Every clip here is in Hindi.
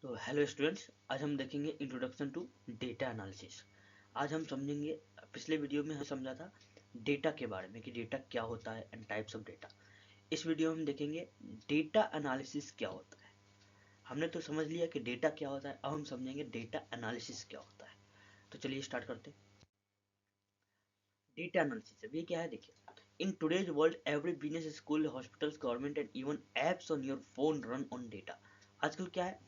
तो हेलो स्टूडेंट्स, आज हम देखेंगे इंट्रोडक्शन टू डेटा एनालिसिस। आज हम समझेंगे, पिछले वीडियो में हम समझा था डेटा के बारे में कि डेटा क्या होता है एंड टाइप्स ऑफ डेटा। इस वीडियो में हम देखेंगे डेटा एनालिसिस क्या होता है। हमने तो समझ लिया कि डेटा क्या होता है, अब हम समझेंगे डेटा एनालिसिस क्या होता है। तो चलिए स्टार्ट करते हैं। डेटा एनालिसिस अब ये क्या है, देखिए। In today's world every business, school, hospitals, government and even apps on your phone run on data. आजकल क्या है,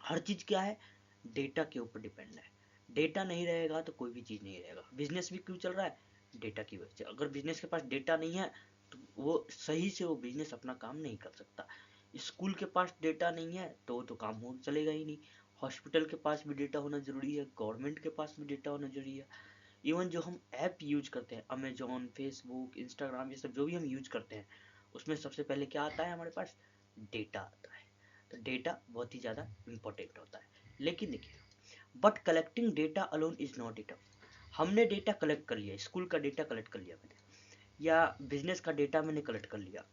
हर चीज क्या है, डेटा के ऊपर डिपेंड है। डेटा नहीं रहेगा तो कोई भी चीज नहीं रहेगा। बिजनेस भी क्यों चल रहा है, डेटा की वजह से। अगर बिजनेस के पास डेटा नहीं है तो वो सही से वो बिजनेस अपना काम नहीं कर सकता। स्कूल के पास डेटा नहीं है तो काम हो चलेगा ही नहीं। हॉस्पिटल के पास भी डेटा होना जरूरी है, गवर्नमेंट के पास भी डेटा होना जरूरी है। इवन जो हम ऐप यूज करते हैं, अमेजोन, फेसबुक, इंस्टाग्राम, ये सब जो भी हम यूज करते हैं, उसमें सबसे पहले क्या आता है, हमारे पास डेटा आता है। तो डेटा बहुत ही ज़्यादा इंपॉर्टेंट होता है। लेकिन देखिए, but collecting data alone is not enough. हमने डेटा कलेक्ट कर लिया, स्कूल का डेटा कलेक्ट कर लिया मैंने, या बिजनेस का डेटा मैंने कलेक्ट कर लिया,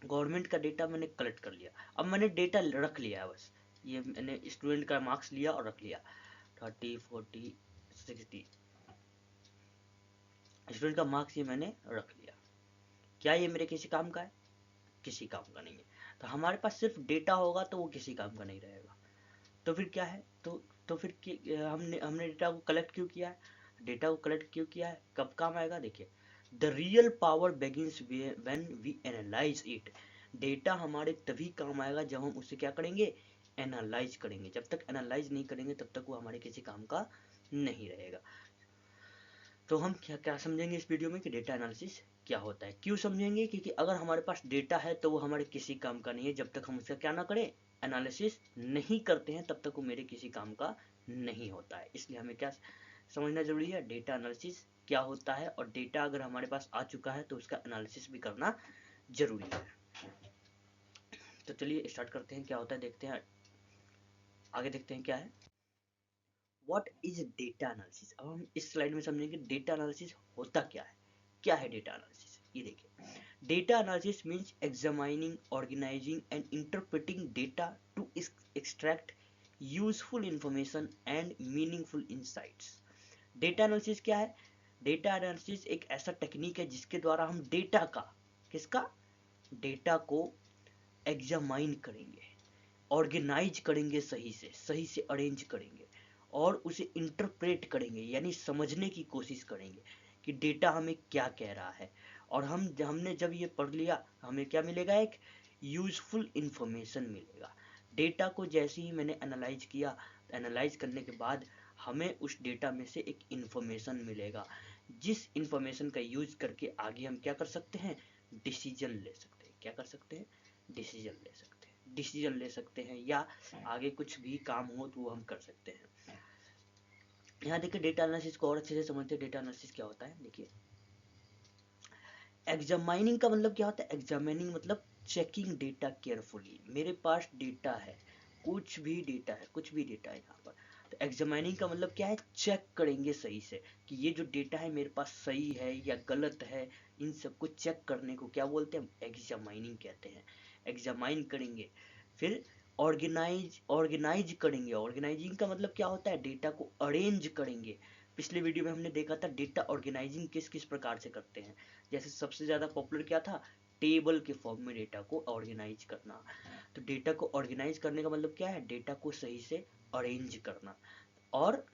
गवर्नमेंट का डेटा मैंने कलेक्ट कर लिया। अब मैंने डेटा रख लिया है बस, ये मैंने स्टूडेंट का मार्क्स लिया और रख लिया, 30, 40, 60 स्टूडेंट का मार्क्स ये मैंने रख लिया। क्या ये मेरे किसी काम का है? किसी काम का नहीं है। तो हमारे पास सिर्फ डेटा होगा तो वो किसी काम का नहीं रहेगा। तो फिर क्या है, तो फिर हमने हमने डेटा को कलेक्ट क्यों किया है? डेटा को कलेक्ट क्यों किया है, कब काम आएगा, देखिए। The real power begins when we analyze it. Data हमारे तभी काम आएगा जब हम उसे क्या करेंगे, एनालाइज करेंगे। जब तक एनालाइज नहीं करेंगे तब तक वो हमारे किसी काम का नहीं रहेगा। तो हम क्या क्या समझेंगे इस वीडियो में कि डेटा एनालिसिस क्या होता है। क्यों समझेंगे, क्योंकि अगर हमारे पास डेटा है तो वो हमारे किसी काम का नहीं है जब तक हम उसका क्या ना करें, एनालिसिस नहीं करते हैं, तब तक वो मेरे किसी काम का नहीं होता है। इसलिए हमें क्या समझना जरूरी है, डेटा एनालिसिस क्या होता है, और डेटा अगर हमारे पास आ चुका है तो उसका एनालिसिस भी करना जरूरी है। तो चलिए स्टार्ट करते हैं, क्या होता है देखते हैं, आगे देखते हैं क्या है। What is data analysis. अब हम इस स्लाइड में समझेंगे डेटा एनालिसिस होता क्या है। क्या है डेटा एनालिसिस, ये देखिए। Data analysis means examining, organizing and interpreting data to extract useful information and meaningful insights. Data analysis क्या है? डेटा एनालिसिस एक ऐसा टेक्निक है जिसके द्वारा हम डेटा का, किसका, डेटा को एग्जामाइन करेंगे, ऑर्गेनाइज करेंगे, सही से अरेंज करेंगे, और उसे इंटरप्रेट करेंगे, यानी समझने की कोशिश करेंगे कि डेटा हमें क्या कह रहा है। और हमने जब ये पढ़ लिया, हमें क्या मिलेगा, एक यूजफुल इंफॉर्मेशन मिलेगा। डेटा को जैसे ही मैंने एनालाइज किया, एनालाइज करने के बाद हमें उस डेटा में से एक इंफॉर्मेशन मिलेगा, जिस इंफॉर्मेशन का यूज करके आगे हम क्या कर सकते हैं, डिसीजन ले सकते हैं। क्या कर सकते हैं, डिसीजन ले सकते हैं। डिसीजन ले सकते हैं या आगे कुछ भी काम हो तो वो हम कर सकते हैं। यहाँ देखिए, डेटा एनालिसिस को और अच्छे से समझते हैं। डेटा एनालिसिस क्या होता है, देखिए। एग्जामाइनिंग का मतलब क्या होता है, एग्जामिनिंग मतलब चेकिंग डेटा केयरफुली। मेरे पास डेटा है, कुछ भी डेटा है, कुछ भी डेटा है यहाँ पर। तो एग्जामिनिंग का मतलब क्या है, चेक करेंगे सही से कि ये जो डेटा है मेरे पास सही है या गलत है। इन सबको चेक करने को क्या बोलते हैं, एग्जामाइनिंग कहते हैं। एग्जामाइन करेंगे, फिर ऑर्गेनाइज करेंगे। ऑर्गेनाइजिंग का मतलब क्या होता है, डेटा को अरेंज करेंगे। पिछले वीडियो में हमने देखा था डेटा ऑर्गेनाइजिंग किस किस प्रकार से करते हैं। जैसे सबसे ज़्यादा पॉपुलर क्या था, टेबल के फॉर्म में डेटा को ऑर्गेनाइज करना। तो डेटा को ऑर्गेनाइज करने का मतलब क्या है, डेटा को सही से अरेंज करना। और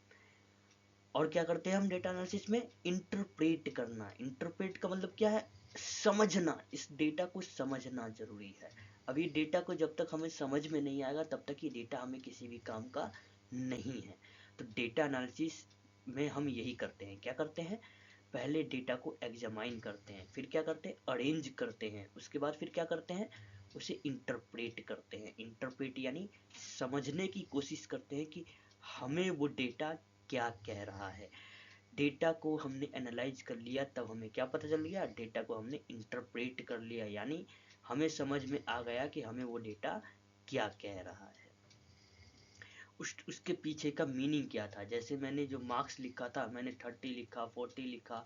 और क्या करते हैं हम डेटा एनालिसिस में, इंटरप्रेट करना। इंटरप्रेट का मतलब क्या है, समझना। इस डेटा को समझना जरूरी है। अब ये डेटा को जब तक हमें समझ में नहीं आएगा तब तक ये डेटा हमें किसी भी काम का नहीं है। तो डेटा एनालिसिस में हम यही करते हैं, क्या करते हैं, पहले डेटा को एग्जामाइन करते हैं, फिर क्या करते हैं, अरेंज करते हैं, उसके बाद फिर क्या करते हैं, उसे इंटरप्रेट करते हैं। इंटरप्रेट यानी समझने की कोशिश करते हैं कि हमें वो डेटा क्या कह रहा है। डेटा को हमने एनालाइज कर लिया, तब हमें क्या पता चल गया, डेटा को हमने इंटरप्रेट कर लिया, यानी हमें समझ में आ गया कि हमें वो डेटा क्या कह रहा है, उसके पीछे का मीनिंग क्या था। जैसे मैंने जो मार्क्स लिखा था, मैंने 30 लिखा, 40 लिखा,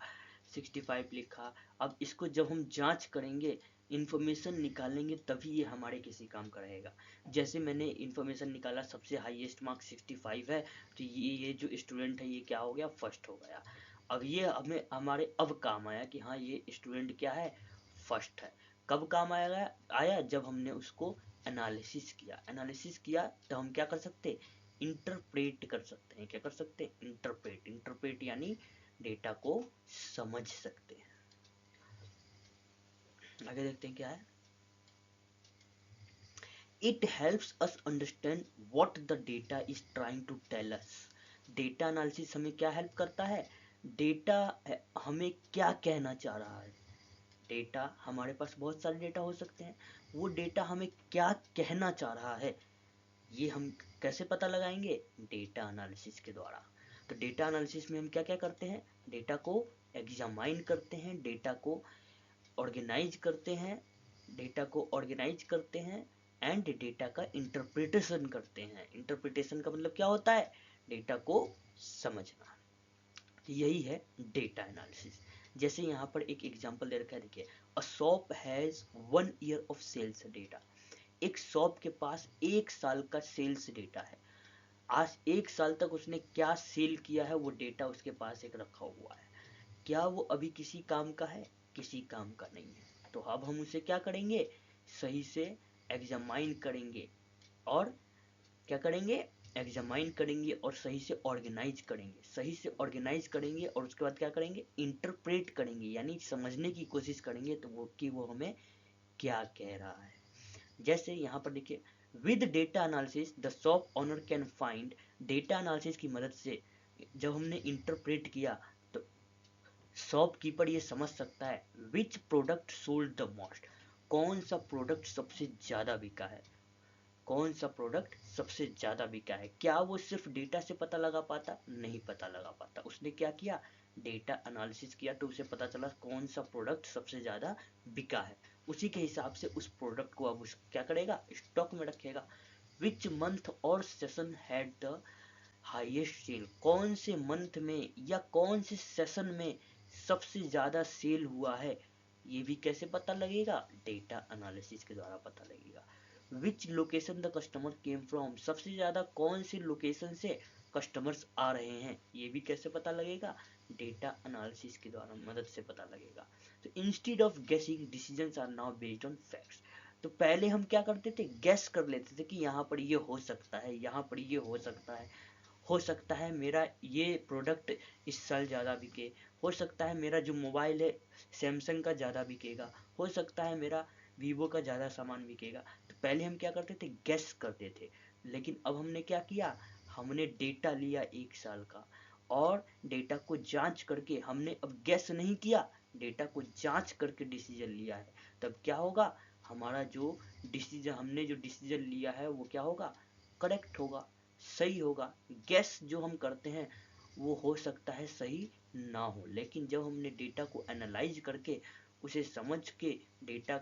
65 लिखा। अब इसको जब हम जांच करेंगे, इंफॉर्मेशन निकालेंगे, तभी ये हमारे किसी काम का रहेगा। जैसे मैंने इंफॉर्मेशन निकाला, सबसे हाईएस्ट मार्क 65 है, तो ये जो स्टूडेंट है ये क्या हो गया, फर्स्ट हो गया। अब ये हमें हमारे अब काम आया कि हाँ ये स्टूडेंट क्या है, फर्स्ट है। कब काम आया जब हमने उसको एनालिसिस किया तो हम क्या कर सकते, इंटरप्रेट कर सकते हैं। क्या कर सकते हैं, इंटरप्रेट यानी डेटा को समझ सकते हैं। आगे देखते हैं क्या है। It helps us understand what the data is trying to tell us. Data analysis हमें क्या हेल्प करता है, डेटा हमें क्या कहना चाह रहा है। डेटा, हमारे पास बहुत सारे डेटा हो सकते हैं, वो डेटा हमें क्या कहना चाह रहा है, ये हम कैसे पता लगाएंगे, डेटा एनालिसिस के द्वारा। तो डेटा एनालिसिस में हम क्या क्या करते हैं, डेटा को एग्जामाइन करते हैं, डेटा को ऑर्गेनाइज करते हैं एंड डेटा का इंटरप्रिटेशन करते हैं। इंटरप्रिटेशन का मतलब क्या होता है, डेटा को समझना। तो यही है डेटा एनालिसिस। जैसे यहाँ पर एक एग्जांपल दे रखा है, देखिए, a shop has 1 year of sales data. एक शॉप के पास 1 साल का सेल्स डेटा है। आज 1 साल तक उसने क्या सेल किया है, वो डेटा उसके पास एक रखा हुआ है। क्या वो अभी किसी काम का है, किसी काम का नहीं है। तो अब हम उसे क्या करेंगे, सही से एग्जामाइन करेंगे और क्या करेंगे, एग्जामाइन करेंगे और सही से ऑर्गेनाइज करेंगे और उसके बाद क्या करेंगे, इंटरप्रेट करेंगे, यानी समझने की कोशिश करेंगे तो वो हमें क्या कह रहा है। जैसे यहाँ पर देखिए, with data analysis the shop owner can find. Data analysis की मदद से जब हमने इंटरप्रेट किया तो शॉपकीपर ये समझ सकता है which product sold the most, कौन सा प्रोडक्ट सबसे ज्यादा बिका है, क्या वो सिर्फ डेटा से पता लगा पाता, नहीं पता लगा पाता। उसने क्या किया, डेटा एनालिसिस किया, तो उसे पता चला कौन सा प्रोडक्ट सबसे ज्यादा बिका है। उसी के हिसाब से उस प्रोडक्ट को अब उस क्या करेगा, स्टॉक में रखेगा। विच मंथ और season had the highest sale, कौन से मंथ में या कौन से सेशन में सबसे ज्यादा सेल हुआ है, ये भी कैसे पता लगेगा, डेटा एनालिसिस के द्वारा पता लगेगा। विच location the customer came from, सबसे ज्यादा कौन सी लोकेशन से कस्टमर्स आ रहे हैं, ये भी कैसे पता लगेगा, डेटा एनालिसिस के द्वारा मदद से पता लगेगा। तो instead of guessing decisions are now based on facts. तो पहले हम क्या करते थे, गैस कर लेते थे कि यहाँ पर ये हो सकता है, यहाँ पर ये हो सकता है मेरा ये प्रोडक्ट इस साल ज़्यादा बिके, हो सकता है मेरा जो मोबाइल है सैमसंग का ज़्यादा बिकेगा, हो सकता है मेरा वीवो का ज़्यादा सामान बिकेगा। तो पहले हम क्या करते थे, गैस करते थे। लेकिन अब हमने क्या किया, हमने डेटा लिया 1 साल का और डेटा को जांच करके, हमने अब गैस नहीं किया, डेटा को जांच करके डिसीजन लिया है। तब क्या होगा, हमारा जो हमने जो डिसीजन लिया है वो क्या होगा, करेक्ट होगा, सही होगा। गैस जो हम करते हैं वो हो सकता है सही ना हो, लेकिन जब हमने डेटा को एनालाइज करके, उसे समझ के, डेटा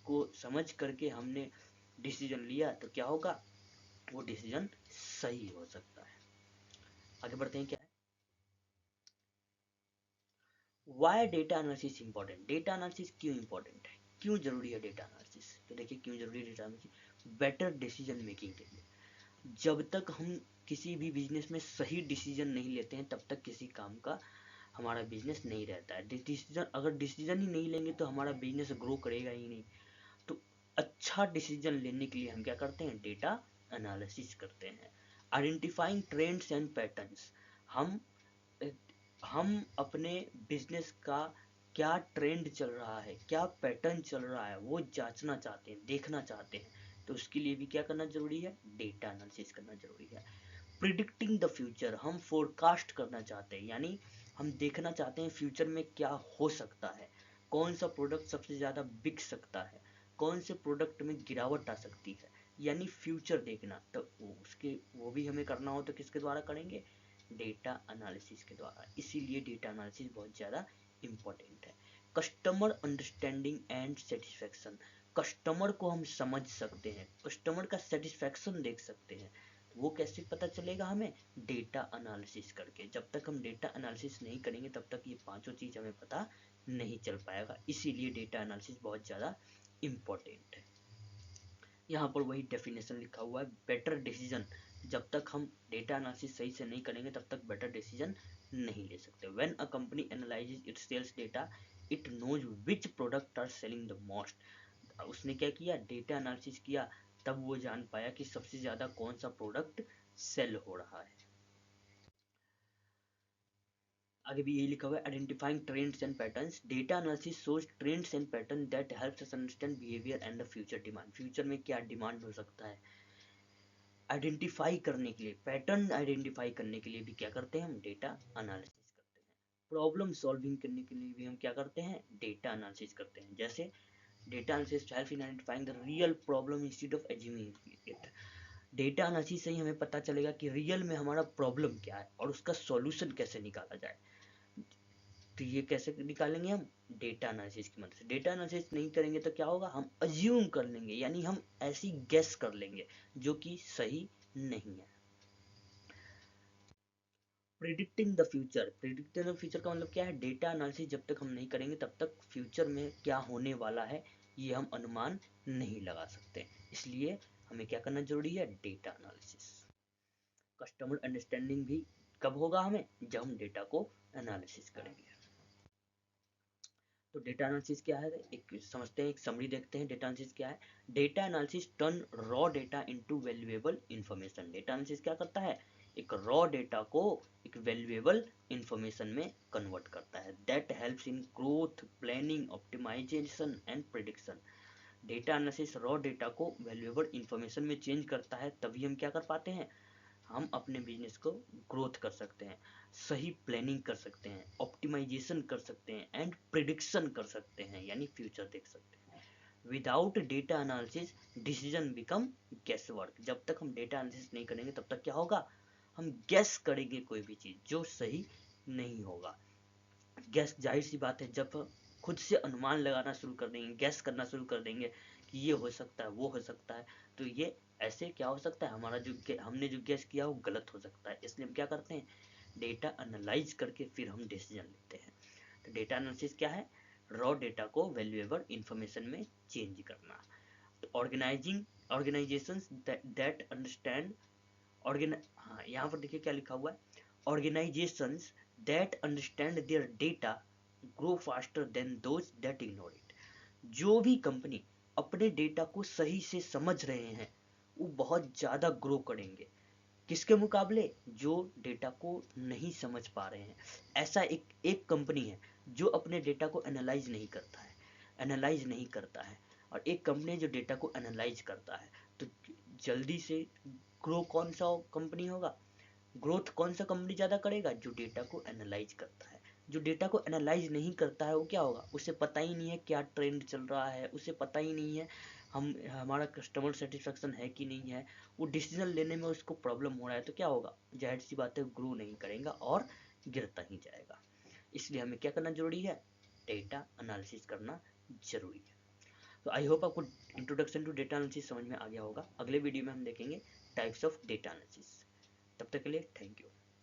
को समझ करके हमने डिसीजन लिया, तो क्या होगा, वो डिसीजन सही हो सकता है। आगे बढ़ते हैं, क्या है, why data analysis important. Data analysis क्यों इंपॉर्टेंट है, क्यों जरूरी है डेटा एनालिसिस। तो देखिए क्यों जरूरी है data analysis, better decision making के लिए। जब तक हम किसी भी बिजनेस में सही डिसीजन नहीं लेते हैं, तब तक किसी काम का हमारा बिजनेस नहीं रहता है। अगर डिसीजन ही नहीं लेंगे तो हमारा बिजनेस ग्रो करेगा ही नहीं। तो अच्छा डिसीजन लेने के लिए हम क्या करते हैं, डेटा एनालिसिस करते हैं। आइडेंटिफाइंग ट्रेंड्स एंड पैटर्न्स, हम हम अपने बिजनेस का क्या ट्रेंड चल रहा है, क्या पैटर्न चल रहा है, वो जांचना चाहते हैं, देखना चाहते हैं। तो उसके लिए भी क्या करना जरूरी है, डेटा एनालिसिस करना जरूरी है। प्रिडिक्टिंग द फ्यूचर, हम फोरकास्ट करना चाहते हैं, यानी हम देखना चाहते हैं फ्यूचर में क्या हो सकता है, कौन सा प्रोडक्ट सबसे ज़्यादा बिक सकता है, कौन से प्रोडक्ट में गिरावट आ सकती है, यानी फ्यूचर देखना। तो वो भी हमें करना हो तो किसके द्वारा करेंगे, डेटा एनालिसिस के द्वारा। इसीलिए डेटा एनालिसिस बहुत ज़्यादा इम्पोर्टेंट है। Customer understanding and satisfaction, customer को हम समझ सकते हैं, कस्टमर का सेटिस्फेक्शन देख सकते हैं। वो कैसे पता चलेगा हमें? डेटा एनालिसिस करके। जब तक हम डेटा एनालिसिस नहीं करेंगे तब तक ये पांचों चीज हमें पता नहीं चल पाएगा। इसीलिए डेटा एनालिसिस बहुत ज़्यादा इम्पोर्टेंट है। यहाँ पर वही डेफिनेशन लिखा हुआ है, बेटर डिसीजन। जब तक हम डेटा एनालिसिस सही से नहीं करेंगे तब तक बेटर डिसीजन नहीं ले सकते। When a company analyzes its sales data, it knows which product are selling the most. उसने क्या किया? डेटा एनालिसिस किया, तब वो जान पाया कि सबसे ज़्यादा कौन सा प्रोडक्ट सेल हो रहा है। आगे भी यही लिखा हुआ है, identifying trends and patterns. Data analysis shows trends and pattern that helps us understand behaviour and the future demand. Future में क्या डिमांड हो सकता है आइडेंटिफाई करने के लिए, पैटर्न आइडेंटिफाई करने के लिए भी क्या करते हैं हम? डेटा एनालिसिस करते हैं। प्रॉब्लम सॉल्विंग करने के लिए भी हम क्या करते हैं? डेटा एनालिसिस करते हैं। जैसे data analysis help in identifying the real problem instead of assuming it. Data analysis से ही हमें पता चलेगा कि रियल में हमारा प्रॉब्लम क्या है और उसका सॉल्यूशन कैसे निकाला जाए। तो ये कैसे निकालेंगे हम? डेटा एनालिसिस की मदद से। डेटा एनालिसिस नहीं करेंगे तो क्या होगा? हम अज्यूम कर लेंगे, यानी हम ऐसी गेस कर लेंगे जो कि सही नहीं है। Predicting the future. Predicting the future का मतलब क्या है? डेटा एनालिसिस जब तक हम नहीं करेंगे तब तक फ्यूचर में क्या होने वाला है ये हम अनुमान नहीं लगा सकते। इसलिए हमें क्या करना जरूरी है? Data analysis. कस्टमर अंडरस्टैंडिंग भी कब होगा हमें? जब हम डेटा को एनालिसिस करेंगे। तो डेटा एनालिसिस क्या है? एक समझते हैं, एक समरी देखते हैं डेटा एनालिसिस क्या है। Data analysis turn raw data into valuable information. Data analysis क्या करता है? एक रॉ डेटा को एक वैल्यूएबल इंफॉर्मेशन में कन्वर्ट करता है। That helps in growth, planning, optimization and prediction. Data analysis raw data को वैल्यूएबल इंफॉर्मेशन में चेंज करता है, तभी हम क्या कर पाते हैं? हम अपने बिजनेस को ग्रोथ कर सकते हैं, सही प्लानिंग कर सकते हैं, ऑप्टिमाइजेशन कर सकते हैं एंड प्रिडिक्शन कर सकते हैं, यानी फ्यूचर देख सकते हैं। Without data analysis decision become guess work. जब तक हम डेटा एनालिसिस नहीं करेंगे तब तक क्या होगा? हम गेस करेंगे कोई भी चीज जो सही नहीं होगा। गैस, जाहिर सी बात है, जब खुद से अनुमान लगाना शुरू कर देंगे, गैस करना शुरू कर देंगे कि ये हो सकता है, वो हो सकता है, तो ये ऐसे क्या हो सकता है? हमारा जो हमने जो गैस किया वो गलत हो सकता है। इसलिए हम क्या करते हैं? डेटा एनालाइज करके फिर हम डिसीजन लेते हैं। तो डेटा एनालिसिस क्या है? रॉ डेटा को वैल्यूएबल इंफॉर्मेशन में चेंज करना। तो ऑर्गेनाइजिंग ऑर्गेनाइजेशंस दैट अंडरस्टैंड हाँ, यहाँ पर देखिए क्या लिखा हुआ है, organisations that understand their data grow faster than those that ignore it. जो भी कंपनी अपने डेटा को सही से समझ रहे हैं वो बहुत ज़्यादा ग्रो करेंगे। किसके मुकाबले? जो डेटा को नहीं समझ पा रहे हैं। ऐसा एक एक कंपनी है जो अपने डेटा को एनालाइज नहीं करता है, एनालाइज नहीं करता है, और एक कंपनी जो डेटा को एनालाइज करता है। तो जल्दी से ग्रो कौन सा कंपनी होगा? ग्रोथ कौन सा कंपनी ज़्यादा करेगा? जो डेटा को एनालाइज करता है। जो डेटा को एनालाइज नहीं करता है वो क्या होगा? उसे पता ही नहीं है क्या ट्रेंड चल रहा है, उसे पता ही नहीं है हम हमारा कस्टमर सेटिस्फेक्शन है कि नहीं है, वो डिसीजन लेने में उसको प्रॉब्लम हो रहा है, तो क्या होगा? जाहिर सी बात है, ग्रो नहीं करेगा और गिरता ही जाएगा। इसलिए हमें क्या करना जरूरी है? डेटा एनालिसिस करना जरूरी है। तो आई होप आपको इंट्रोडक्शन टू डेटा एनालिसिस समझ में आ गया होगा। अगले वीडियो में हम देखेंगे टाइप्स ऑफ डेटा एनालिसिस। तब तक के लिए थैंक यू।